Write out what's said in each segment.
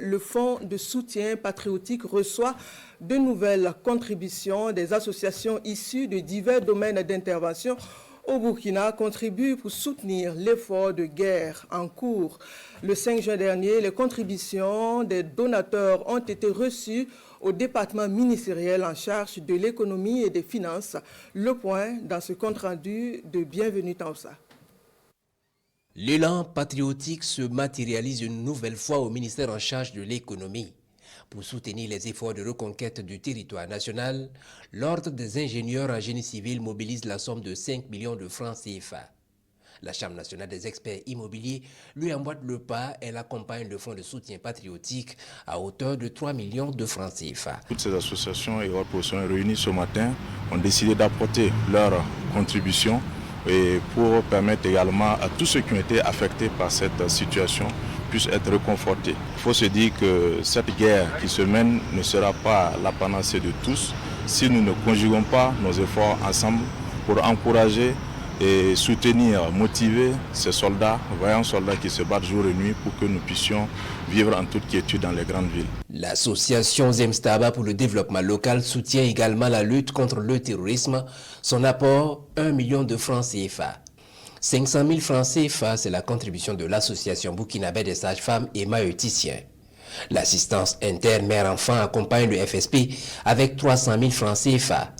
Le Fonds de soutien patriotique reçoit de nouvelles contributions des associations issues de divers domaines d'intervention au Burkina contribuent pour soutenir l'effort de guerre en cours. Le 5 juin dernier, les contributions des donateurs ont été reçues au département ministériel en charge de l'économie et des finances. Le point dans ce compte-rendu de Bienvenue Taoussa. L'élan patriotique se matérialise une nouvelle fois au ministère en charge de l'économie. Pour soutenir les efforts de reconquête du territoire national, l'Ordre des ingénieurs en génie civil mobilise la somme de 5 millions de francs CFA. La Chambre nationale des experts immobiliers lui emboîte le pas et l'accompagne le fonds de soutien patriotique à hauteur de 3 millions de francs CFA. Toutes ces associations et organisations réunies ce matin ont décidé d'apporter leur contribution et pour permettre également à tous ceux qui ont été affectés par cette situation puissent être réconfortés. Il faut se dire que cette guerre qui se mène ne sera pas la panacée de tous si nous ne conjuguons pas nos efforts ensemble pour encourager et soutenir, motiver ces soldats, vaillants soldats qui se battent jour et nuit pour que nous puissions vivre en toute quiétude dans les grandes villes. L'association Zemstaba pour le développement local soutient également la lutte contre le terrorisme. Son apport, 1 million de francs CFA. 500 000 francs CFA, c'est la contribution de l'association burkinabé des sages-femmes et maïoticiens. L'assistance inter-mère-enfant accompagne le FSP avec 300 000 francs CFA.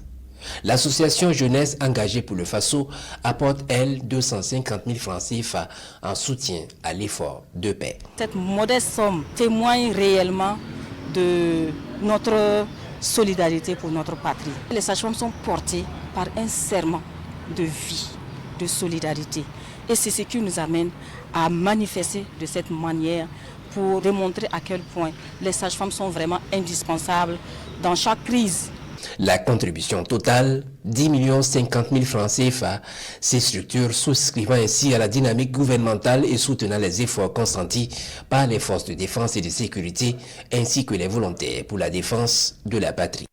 L'association Jeunesse engagée pour le FASO apporte, elle, 250 000 francs CFA en soutien à l'effort de paix. Cette modeste somme témoigne réellement de notre solidarité pour notre patrie. Les sages-femmes sont portées par un serment de vie, de solidarité. Et c'est ce qui nous amène à manifester de cette manière pour démontrer à quel point les sages-femmes sont vraiment indispensables dans chaque crise. La contribution totale, 10 50 000 francs CFA, ces structures souscrivant ainsi à la dynamique gouvernementale et soutenant les efforts consentis par les forces de défense et de sécurité ainsi que les volontaires pour la défense de la patrie.